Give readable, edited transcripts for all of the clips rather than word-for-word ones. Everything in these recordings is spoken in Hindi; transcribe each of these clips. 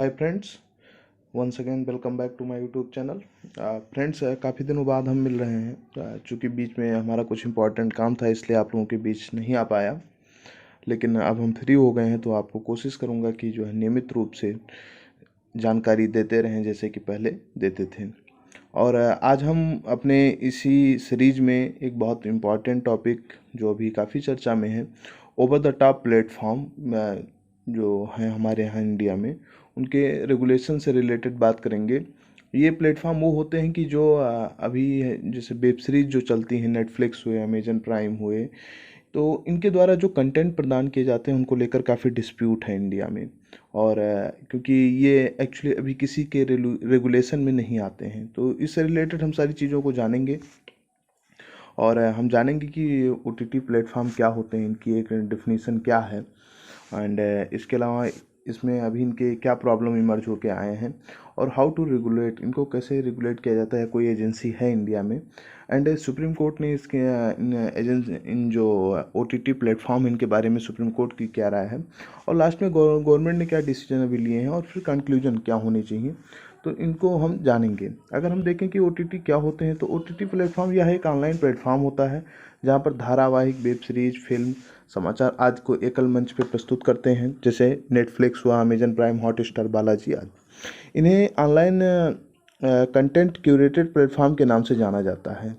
Hi friends, once again welcome back to my YouTube channel. Friends, काफ़ी दिनों बाद हम मिल रहे हैं। चूँकि बीच में हमारा कुछ इम्पोर्टेंट काम था, इसलिए आप लोगों के बीच नहीं आ पाया। लेकिन अब हम फ्री हो गए हैं, तो आपको कोशिश करूँगा कि जो है नियमित रूप से जानकारी देते रहें जैसे कि पहले देते थे। और आज हम अपने इसी सीरीज में एक बहुत इम्पॉर्टेंट टॉपिक जो अभी काफ़ी चर्चा में है, ओवर द टॉप प्लेटफॉर्म जो हैं हमारे यहाँ इंडिया में, उनके रेगुलेशन से रिलेटेड बात करेंगे। ये प्लेटफॉर्म वो होते हैं कि जो अभी जैसे वेब सीरीज जो चलती हैं, नेटफ्लिक्स हुए, अमेजन प्राइम हुए, तो इनके द्वारा जो कंटेंट प्रदान किए जाते हैं उनको लेकर काफ़ी डिस्प्यूट है इंडिया में। और क्योंकि ये एक्चुअली अभी किसी के रेगुलेशन में नहीं आते हैं, तो इससे रिलेटेड हम सारी चीज़ों को जानेंगे। और हम जानेंगे कि ओटीटी प्लेटफॉर्म क्या होते हैं, इनकी एक डेफिनेशन क्या है, एंड इसके अलावा इसमें अभी इनके क्या प्रॉब्लम इमर्ज होके आए हैं, और हाउ टू रेगुलेट, इनको कैसे रेगुलेट किया जाता है, कोई एजेंसी है इंडिया में। एंड सुप्रीम कोर्ट ने इसके इन जो ओटीटी प्लेटफॉर्म इनके बारे में सुप्रीम कोर्ट की क्या राय है, और लास्ट में गवर्नमेंट ने क्या डिसीजन अभी लिए हैं, और फिर कंक्लूजन क्या होनी चाहिए, तो इनको हम जानेंगे। अगर हम देखें कि ओटीटी क्या होते हैं, तो ओटीटी प्लेटफॉर्म यह एक ऑनलाइन प्लेटफॉर्म होता है जहां पर धारावाहिक, वेब सीरीज, फिल्म, समाचार आदि को एकल मंच पर प्रस्तुत करते हैं, जैसे नेटफ्लिक्स हुआ, अमेजन प्राइम, हॉटस्टार, बालाजी आदि। इन्हें ऑनलाइन कंटेंट क्यूरेटेड प्लेटफॉर्म के नाम से जाना जाता है।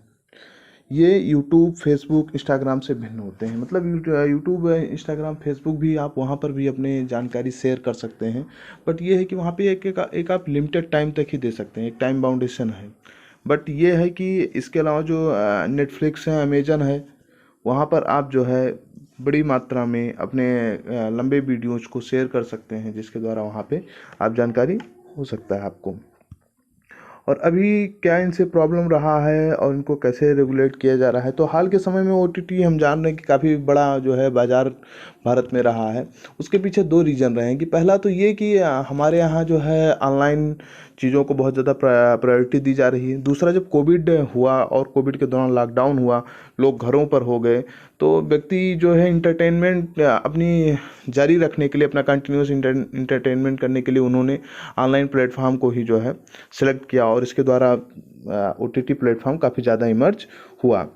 ये यूट्यूब, फेसबुक, इंस्टाग्राम से भिन्न होते हैं। मतलब यूट्यूब, इंस्टाग्राम, फेसबुक भी आप वहाँ पर भी अपने जानकारी शेयर कर सकते हैं, बट ये है कि वहाँ पे एक आप लिमिटेड टाइम तक ही दे सकते हैं, एक टाइम बाउंडेशन है। बट ये है कि इसके अलावा जो नेटफ्लिक्स है, अमेजन है, वहाँ पर आप जो है बड़ी मात्रा में अपने लंबे वीडियोज़ को शेयर कर सकते हैं, जिसके द्वारा वहाँ पे आप जानकारी हो सकता है आपको। और अभी क्या इनसे प्रॉब्लम रहा है और इनको कैसे रेगुलेट किया जा रहा है, तो हाल के समय में ओटीटी हम जान रहे हैं कि काफ़ी बड़ा जो है बाज़ार भारत में रहा है। उसके पीछे दो रीज़न रहे हैं कि पहला तो ये कि हमारे यहाँ जो है ऑनलाइन चीज़ों को बहुत ज़्यादा प्रायोरिटी दी जा रही है। दूसरा, जब कोविड हुआ और कोविड के दौरान लॉकडाउन हुआ, लोग घरों पर हो गए, तो व्यक्ति जो है इंटरटेनमेंट अपनी जारी रखने के लिए, अपना कंटिन्यूस इंटरटेनमेंट करने के लिए उन्होंने ऑनलाइन प्लेटफॉर्म को ही जो है सेलेक्ट किया, और इसके द्वारा ओटीटी प्लेटफॉर्म काफ़ी ज़्यादा इमर्ज हुआ।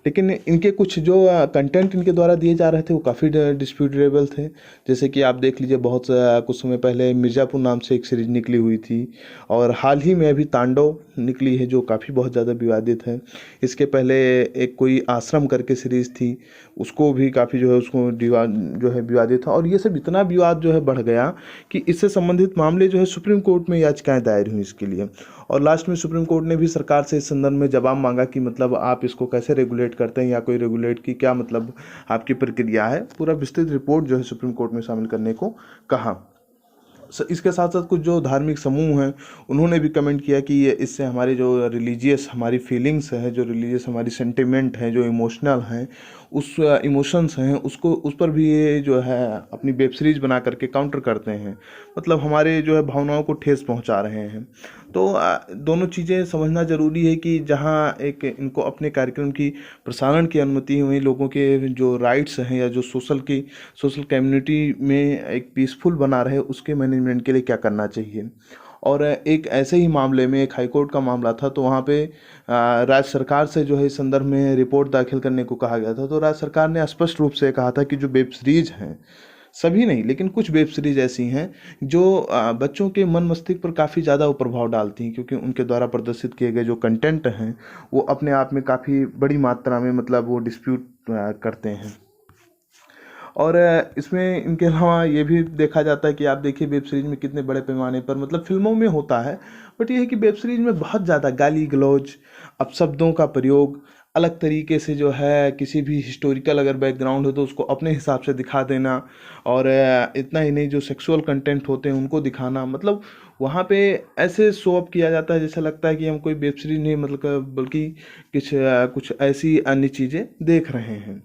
लेकिन इनके कुछ जो कंटेंट इनके द्वारा दिए जा रहे थे वो काफ़ी डिस्प्यूटेबल थे। जैसे कि आप देख लीजिए, बहुत कुछ समय पहले मिर्ज़ापुर नाम से एक सीरीज निकली हुई थी, और हाल ही में अभी तांडव निकली है जो काफ़ी बहुत ज़्यादा विवादित है। इसके पहले एक कोई आश्रम करके सीरीज थी, उसको भी काफ़ी जो है उसको जो है विवादित था। और ये सब इतना विवाद जो है बढ़ गया कि इससे संबंधित मामले जो है सुप्रीम कोर्ट में याचिकाएं दायर हुई इसके लिए। और लास्ट में सुप्रीम कोर्ट ने भी सरकार से इस संदर्भ में जवाब मांगा कि मतलब आप इसको कैसे रेगुलेट करते हैं, या कोई रेगुलेट की क्या मतलब आपकी प्रक्रिया है। पूरा विस्तृत रिपोर्ट जो है सुप्रीम कोर्ट में शामिल करने को कहा। इसके साथ साथ कुछ जो धार्मिक समूह हैं उन्होंने भी कमेंट किया कि ये इससे हमारे जो रिलीजियस हमारी फीलिंग्स है, जो रिलीजियस हमारी सेंटिमेंट है, जो इमोशनल हैं, उस इमोशंस हैं, उसको उस पर भी ये जो है अपनी वेब सीरीज बना करके काउंटर करते हैं। मतलब हमारे जो है भावनाओं को ठेस पहुंचा रहे हैं। तो दोनों चीज़ें समझना ज़रूरी है कि जहां एक इनको अपने कार्यक्रम की प्रसारण की अनुमति है, वहीं लोगों के जो राइट्स हैं या जो सोशल कम्युनिटी में एक पीसफुल बना रहे, उसके मैनेजमेंट के लिए क्या करना चाहिए। और एक ऐसे ही मामले में एक हाईकोर्ट का मामला था, तो वहाँ पे राज्य सरकार से जो है इस संदर्भ में रिपोर्ट दाखिल करने को कहा गया था। तो राज्य सरकार ने स्पष्ट रूप से कहा था कि जो वेब सीरीज हैं, सभी नहीं लेकिन कुछ वेब सीरीज ऐसी हैं जो बच्चों के मन मस्तिष्क पर काफ़ी ज़्यादा प्रभाव डालती हैं, क्योंकि उनके द्वारा प्रदर्शित किए गए जो कंटेंट हैं वो अपने आप में काफ़ी बड़ी मात्रा में मतलब वो डिस्प्यूट करते हैं। और इसमें इनके अलावा ये भी देखा जाता है कि आप देखिए वेब सीरीज में कितने बड़े पैमाने पर, मतलब फिल्मों में होता है, बट ये है कि वेब सीरीज में बहुत ज़्यादा गाली गलौज, अपशब्दों का प्रयोग, अलग तरीके से जो है किसी भी हिस्टोरिकल अगर बैकग्राउंड हो तो उसको अपने हिसाब से दिखा देना, और इतना ही नहीं, जो सेक्सुअल कंटेंट होते हैं उनको दिखाना। मतलब वहाँ पे ऐसे शो अप किया जाता है जैसा लगता है कि हम कोई वेब सीरीज नहीं, मतलब बल्कि कुछ ऐसी अन्य चीज़ें देख रहे हैं।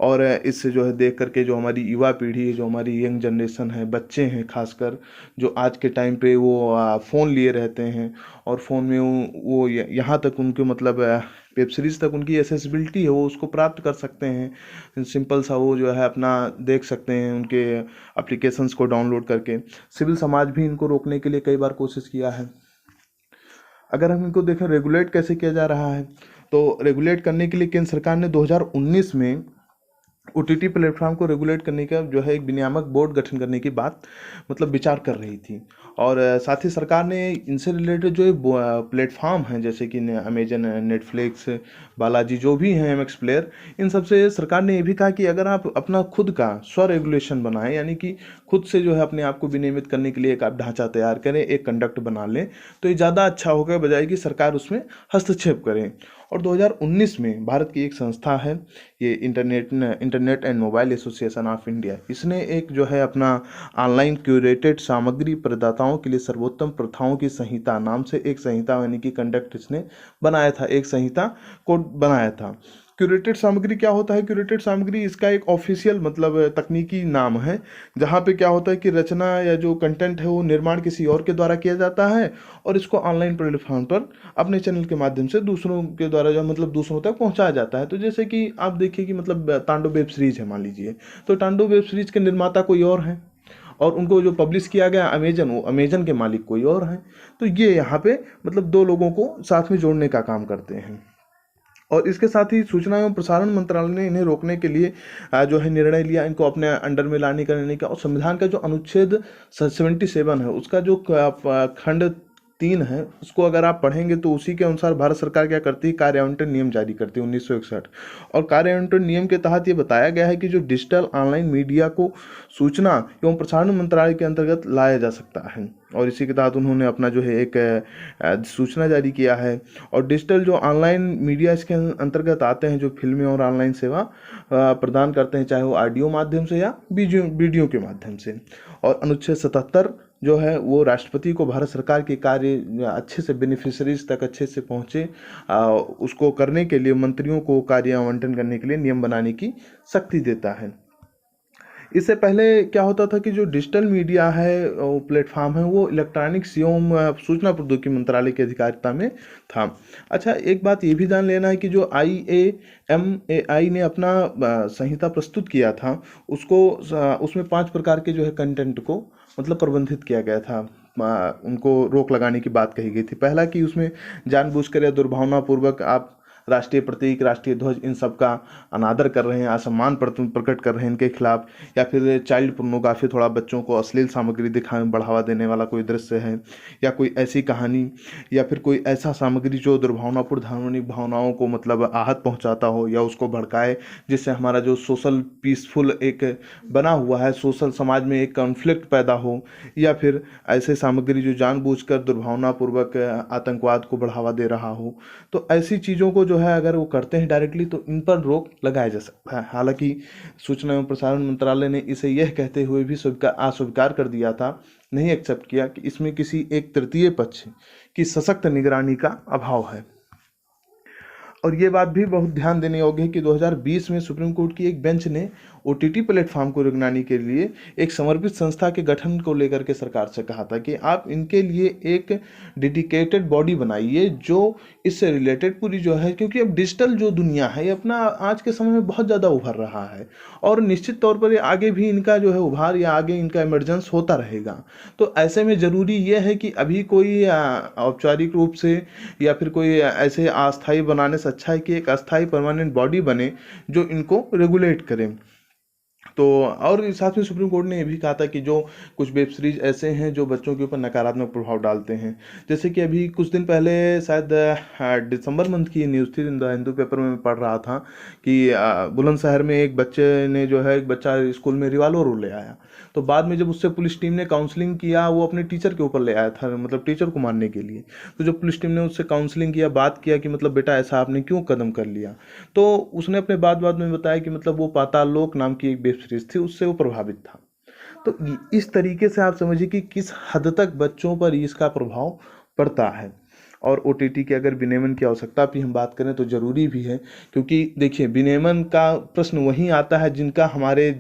और इससे जो है देख करके जो हमारी युवा पीढ़ी है, जो हमारी यंग जनरेशन है, बच्चे हैं खासकर, जो आज के टाइम पे वो फ़ोन लिए रहते हैं और फ़ोन में वो यहाँ तक उनके मतलब वेब सीरीज़ तक उनकी एसेसिबिलिटी है, वो उसको प्राप्त कर सकते हैं। सिंपल सा वो जो है अपना देख सकते हैं उनके एप्लीकेशंस को डाउनलोड करके। सिविल समाज भी इनको रोकने के लिए कई बार कोशिश किया है। अगर हम इनको देखें रेगुलेट कैसे किया जा रहा है, तो रेगुलेट करने के लिए केंद्र सरकार ने 2019 में ओटीटी प्लेटफॉर्म को रेगुलेट करने का जो है एक विनियामक बोर्ड गठन करने की बात मतलब विचार कर रही थी। और साथ ही सरकार ने इनसे रिलेटेड जो प्लेटफॉर्म हैं जैसे कि अमेजन, नेटफ्लिक्स, बालाजी जो भी हैं, एमएक्स प्लेयर, इन सब से सरकार ने ये भी कहा कि अगर आप अपना खुद का स्व रेगुलेशन बनाएं, यानी कि खुद से जो है अपने आप को विनियमित करने के लिए एक आप ढांचा तैयार करें, एक कंडक्ट बना लें, तो ये ज़्यादा अच्छा होगा बजाय कि सरकार उसमें हस्तक्षेप करें। और 2019 में भारत की एक संस्था है, ये internet and mobile association of India, इसने एक जो है अपना ऑनलाइन क्यूरेटेड सामग्री प्रदाताओं के लिए सर्वोत्तम प्रथाओं की संहिता नाम से एक संहिता यानी कि कंडक्ट इसने बनाया था, एक संहिता को बनाया था। क्यूरेटेड सामग्री क्या होता है? क्यूरेटेड सामग्री इसका एक ऑफिशियल मतलब तकनीकी नाम है, जहाँ पे क्या होता है कि रचना या जो कंटेंट है वो निर्माण किसी और के द्वारा किया जाता है और इसको ऑनलाइन प्लेटफॉर्म पर अपने चैनल के माध्यम से दूसरों के द्वारा जो मतलब दूसरों तक पहुंचाया जाता है। तो जैसे कि आप देखिए कि मतलब तांडव वेब सीरीज है मान लीजिए, तो तांडव वेब सीरीज के निर्माता कोई और हैं और उनको जो पब्लिश किया गया अमेजन, वो अमेजन के मालिक कोई और हैं। तो ये यहाँ पे मतलब दो लोगों को साथ में जोड़ने का काम करते हैं। और इसके साथ ही सूचना एवं प्रसारण मंत्रालय ने इन्हें रोकने के लिए जो है निर्णय लिया, इनको अपने अंडर में लाने का निर्णय किया। और संविधान का जो अनुच्छेद 77 है उसका जो खंड 3 है, उसको अगर आप पढ़ेंगे तो उसी के अनुसार भारत सरकार क्या करती है, कार्य आवंटन नियम जारी करती है 1961। और कार्य आवंटन नियम के तहत ये बताया गया है कि जो डिजिटल ऑनलाइन मीडिया को सूचना एवं प्रसारण मंत्रालय के अंतर्गत लाया जा सकता है। और इसी के तहत उन्होंने अपना जो है एक सूचना जारी किया है। और डिजिटल जो ऑनलाइन मीडिया इसके अंतर्गत आते हैं, जो फिल्में और ऑनलाइन सेवा प्रदान करते हैं, चाहे वो ऑडियो माध्यम से या वीडियो के माध्यम से। और अनुच्छेद 77 जो है वो राष्ट्रपति को भारत सरकार के कार्य अच्छे से बेनिफिशरीज तक अच्छे से पहुँचे उसको करने के लिए मंत्रियों को कार्य आवंटन करने के लिए नियम बनाने की शक्ति देता है। इससे पहले क्या होता था कि जो डिजिटल मीडिया है वो प्लेटफॉर्म है वो इलेक्ट्रॉनिक्स एवं सूचना प्रौद्योगिकी मंत्रालय की अधिकारिता में था। अच्छा, एक बात ये भी जान लेना है कि जो IAMAI ने अपना संहिता प्रस्तुत किया था उसको उसमें 5 प्रकार के जो है कंटेंट को मतलब प्रबंधित किया गया था, उनको रोक लगाने की बात कही गई थी। पहला कि उसमें जानबूझकर या दुर्भावनापूर्वक आप राष्ट्रीय प्रतीक, राष्ट्रीय ध्वज, इन सब का अनादर कर रहे हैं, असम्मान प्रकट कर रहे हैं इनके खिलाफ। या फिर चाइल्ड पोर्नोग्राफी, थोड़ा बच्चों को अश्लील सामग्री दिखाने बढ़ावा देने वाला कोई दृश्य है, या कोई ऐसी कहानी या फिर कोई ऐसा सामग्री जो दुर्भावनापूर्ण धार्मिक भावनाओं को मतलब आहत पहुंचाता हो या उसको भड़काए, जिससे हमारा जो सोशल पीसफुल एक बना हुआ है सोशल समाज में एक कॉन्फ्लिक्ट पैदा हो, या फिर ऐसे सामग्री जो जानबूझकर दुर्भावनापूर्वक आतंकवाद को बढ़ावा दे रहा हो। तो ऐसी चीज़ों को जो है अगर वो करते हैं डायरेक्टली तो इन पर रोक लगाया जा सकता है। हालांकि सूचना एवं प्रसारण मंत्रालय ने इसे यह कहते हुए भी अस्वीकार कर दिया था, नहीं एक्सेप्ट किया कि इसमें किसी एक तृतीय पक्ष की सशक्त निगरानी का अभाव है। और ये बात भी बहुत ध्यान देने योग्य है कि 2020 में सुप्रीम कोर्ट की एक बेंच ने ओटीटी प्लेटफॉर्म को निगरानी के लिए एक समर्पित संस्था के गठन को लेकर के सरकार से कहा था कि आप इनके लिए एक डेडिकेटेड बॉडी बनाइए जो इससे रिलेटेड पूरी जो है, क्योंकि अब डिजिटल जो दुनिया है ये अपना आज के समय में बहुत ज़्यादा उभर रहा है और निश्चित तौर पर ये आगे भी इनका जो है उभार या आगे इनका इमरजेंस होता रहेगा। तो ऐसे में ज़रूरी यह है कि अभी कोई औपचारिक रूप से या फिर कोई ऐसे अस्थायी बनाने से अच्छा है कि एक अस्थायी परमानेंट बॉडी बने जो इनको रेगुलेट करे। तो और साथ में सुप्रीम कोर्ट ने ये भी कहा था कि जो कुछ वेब सीरीज ऐसे हैं जो बच्चों के ऊपर नकारात्मक प्रभाव डालते हैं, जैसे कि अभी कुछ दिन पहले शायद दिसंबर मंथ की न्यूज़ थी, हिंदू पेपर में पढ़ रहा था कि बुलंदशहर में एक बच्चा स्कूल में रिवॉल्वर ले आया। तो बाद में जब उससे पुलिस टीम ने काउंसलिंग किया, वो अपने टीचर के ऊपर ले आया था, मतलब टीचर को मारने के लिए। तो जब पुलिस टीम ने उससे काउंसलिंग किया, बात किया कि मतलब बेटा ऐसा आपने क्यों कदम कर लिया, तो उसने अपने बाद में बताया कि मतलब वो पाताल लोक नाम की एक वेब सीरीज थी, उससे वो प्रभावित था। तो इस तरीके से आप समझिए कि किस हद तक बच्चों पर इसका प्रभाव पड़ता है। और OTT के अगर विनियमन की आवश्यकता भी हम बात करें तो ज़रूरी भी है, क्योंकि देखिए विनियमन का प्रश्न वहीं आता है जिनका हमारे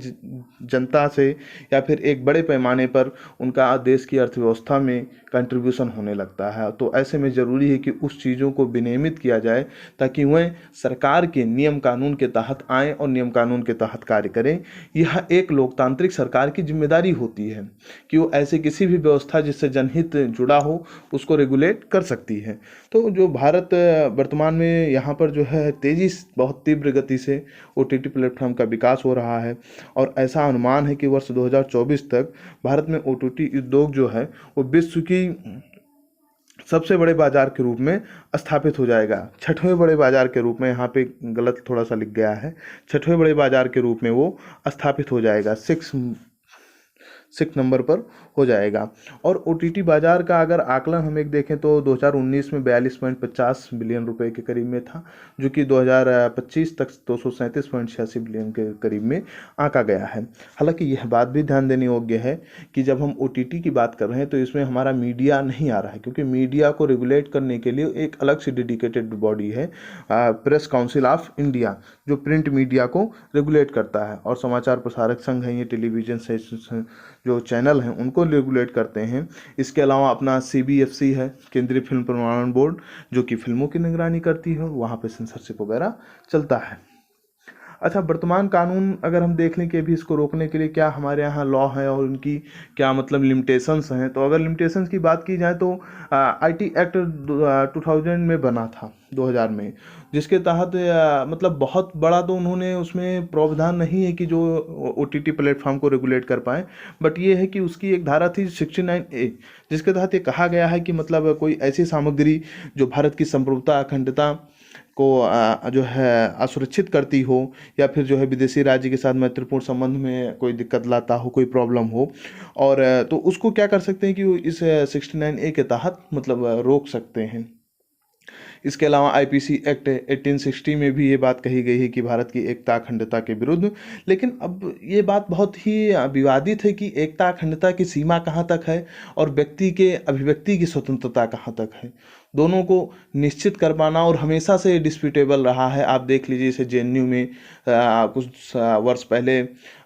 जनता से या फिर एक बड़े पैमाने पर उनका देश की अर्थव्यवस्था में कंट्रीब्यूशन होने लगता है। तो ऐसे में ज़रूरी है कि उस चीज़ों को विनियमित किया जाए ताकि वह सरकार के नियम कानून के तहत आएँ और नियम कानून के तहत कार्य करें। यह एक लोकतांत्रिक सरकार की जिम्मेदारी होती है कि वो ऐसे किसी भी व्यवस्था जिससे जनहित जुड़ा हो उसको रेगुलेट कर सकती है। तो जो भारत वर्तमान में यहाँ पर जो है तेज़ी बहुत तीव्र गति से OTT प्लेटफॉर्म का विकास हो रहा है और ऐसा अनुमान है कि वर्ष 2024 तक भारत में OTT उद्योग जो है वो विश्व की सबसे बड़े बाजार के रूप में स्थापित हो जाएगा। छठवें बड़े बाजार के रूप में, यहाँ पे गलत थोड़ा सा लिख गया है, छठवें बड़े बाजार के रूप में वो स्थापित हो जाएगा, सिक्स नंबर पर हो जाएगा। और OTT बाजार का अगर आकलन हम एक देखें तो 2019 में 42.50 बिलियन रुपए के करीब में था, जो कि 2025 तक 237.86 बिलियन के करीब में आंका गया है। हालांकि यह बात भी ध्यान देने योग्य है कि जब हम OTT की बात कर रहे हैं तो इसमें हमारा मीडिया नहीं आ रहा है, क्योंकि मीडिया को रेगुलेट करने के लिए एक अलग से डेडिकेटेड बॉडी है, प्रेस काउंसिल ऑफ इंडिया, जो प्रिंट मीडिया को रेगुलेट करता है, और समाचार प्रसारक संघ है, ये टेलीविजन से जो चैनल हैं उनको रेगुलेट करते हैं। इसके अलावा अपना CBFC है, केंद्रीय फिल्म प्रमाणन बोर्ड, जो कि फिल्मों की निगरानी करती है, वहाँ पे सेंसरशिप वगैरह चलता है। अच्छा, वर्तमान कानून अगर हम देख लें कि अभी इसको रोकने के लिए क्या हमारे यहाँ लॉ है और उनकी क्या मतलब लिमिटेशंस हैं, तो अगर लिमिटेशंस की बात की जाए तो IT एक्ट 2000 में बना था, 2000 में, जिसके तहत मतलब बहुत बड़ा तो उन्होंने उसमें प्रावधान नहीं है कि जो OTT प्लेटफॉर्म को रेगुलेट कर पाए, बट ये है कि उसकी एक धारा थी 69A, जिसके तहत ये कहा गया है कि मतलब कोई ऐसी सामग्री जो भारत की संप्रभुता अखंडता को जो है असुरक्षित करती हो, या फिर जो है विदेशी राज्य के साथ मैत्रीपूर्ण संबंध में कोई दिक्कत लाता हो, कोई प्रॉब्लम हो, और तो उसको क्या कर सकते हैं कि वो इस 69A के तहत मतलब रोक सकते हैं। इसके अलावा IPC एक्ट 1860 में भी ये बात कही गई है कि भारत की एकता अखंडता के विरुद्ध, लेकिन अब ये बात बहुत ही विवादित है कि एकता अखंडता की सीमा कहाँ तक है और व्यक्ति के अभिव्यक्ति की स्वतंत्रता कहाँ तक है, दोनों को निश्चित कर पाना और हमेशा से डिस्प्यूटेबल रहा है। आप देख लीजिए, जैसे JNU में कुछ वर्ष पहले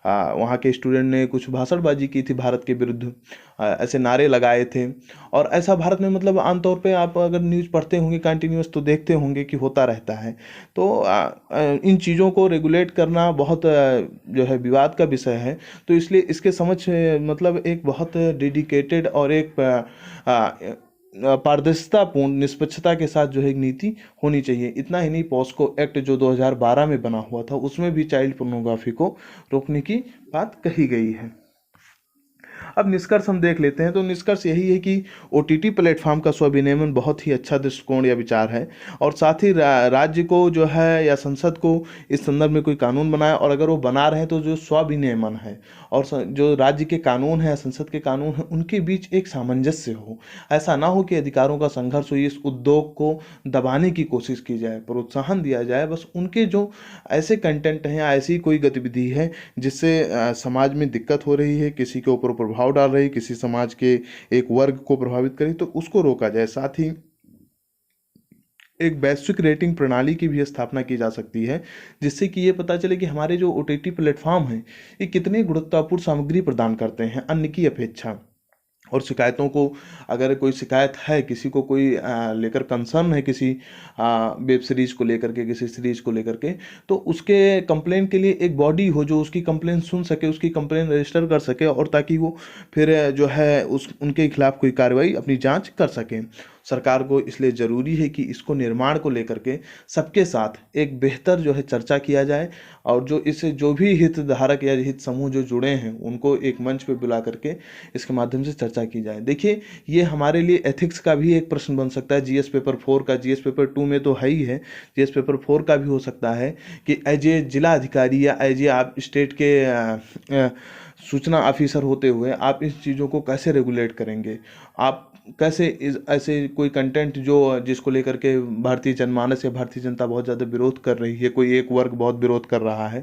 वहाँ के स्टूडेंट ने कुछ भाषणबाजी की थी भारत के विरुद्ध, ऐसे नारे लगाए थे, और ऐसा भारत में मतलब आमतौर पे आप अगर न्यूज़ पढ़ते होंगे कंटिन्यूस तो देखते होंगे कि होता रहता है। तो इन चीज़ों को रेगुलेट करना बहुत जो है विवाद का विषय है, तो इसलिए इसके समझ मतलब एक बहुत डेडिकेटेड और एक पारदर्शितापूर्ण निष्पक्षता के साथ जो है एक नीति होनी चाहिए। इतना ही नहीं, पॉस्को एक्ट जो 2012 में बना हुआ था उसमें भी चाइल्ड पोर्नोग्राफी को रोकने की बात कही गई है। अब निष्कर्ष हम देख लेते हैं, तो निष्कर्ष यही है कि OTT प्लेटफॉर्म का स्वविनियमन बहुत ही अच्छा दृष्टिकोण या विचार है, और साथ ही राज्य को जो है या संसद को इस संदर्भ में कोई कानून बनाए, और अगर वो बना रहे हैं तो जो स्वविनियमन है और जो राज्य के कानून है, संसद के कानून है, उनके बीच एक सामंजस्य हो। ऐसा ना हो कि अधिकारों का संघर्ष हो, इस उद्योग को दबाने की कोशिश की जाए, प्रोत्साहन दिया जाए। बस उनके जो ऐसे कंटेंट हैं या ऐसी कोई गतिविधि है जिससे समाज में दिक्कत हो रही है, किसी के ऊपर प्रभाव डाल रही, किसी समाज के एक वर्ग को प्रभावित करी, तो उसको रोका जाए। साथ ही एक वैश्विक रेटिंग प्रणाली की भी स्थापना की जा सकती है, जिससे कि ये पता चले कि हमारे जो OTT प्लेटफॉर्म हैं ये कितने गुणवत्तापूर्ण सामग्री प्रदान करते हैं अन्य की अपेक्षा। और शिकायतों को, अगर कोई शिकायत है, किसी को कोई लेकर कंसर्न है किसी वेब सीरीज़ को लेकर के, किसी सीरीज़ को लेकर के, तो उसके कंप्लेन के लिए एक बॉडी हो जो उसकी कंप्लेन सुन सके, उसकी कंप्लेन रजिस्टर कर सके, और ताकि वो फिर जो है उनके खिलाफ कोई कार्रवाई अपनी जांच कर सकें। सरकार को इसलिए ज़रूरी है कि इसको निर्माण को लेकर के सबके साथ एक बेहतर जो है चर्चा किया जाए, और जो इससे जो भी हितधारक या हित समूह जो जुड़े हैं उनको एक मंच पे बुला करके इसके माध्यम से चर्चा की जाए। देखिए, ये हमारे लिए एथिक्स का भी एक प्रश्न बन सकता है। GS पेपर 4 का, GS पेपर 2 में तो है ही है, GS पेपर 4 का भी हो सकता है कि एज ए जिला अधिकारी या एज ए आप स्टेट के सूचना ऑफिसर होते हुए आप इस चीज़ों को कैसे रेगुलेट करेंगे? आप कैसे इस ऐसे कोई कंटेंट जो जिसको लेकर के भारतीय जनमानस या भारतीय जनता बहुत ज़्यादा विरोध कर रही है, कोई एक वर्ग बहुत विरोध कर रहा है,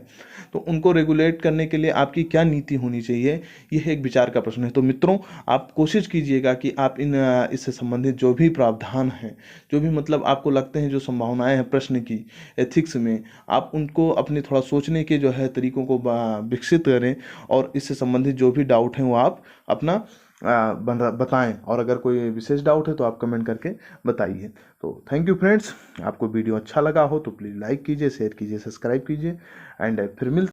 तो उनको रेगुलेट करने के लिए आपकी क्या नीति होनी चाहिए? यह एक विचार का प्रश्न है। तो मित्रों, आप कोशिश कीजिएगा कि आप इससे संबंधित जो भी प्रावधान हैं, जो भी मतलब आपको लगते हैं, जो संभावनाएं हैं प्रश्न की एथिक्स में, आप उनको अपने थोड़ा सोचने के जो है तरीकों को विकसित करें, और इससे संबंधित जो भी डाउट हैं वो आप अपना बताएं। और अगर कोई विशेष डाउट है तो आप कमेंट करके बताइए। तो थैंक यू फ्रेंड्स, आपको वीडियो अच्छा लगा हो तो प्लीज़ लाइक कीजिए, शेयर कीजिए, सब्सक्राइब कीजिए, एंड फिर मिलते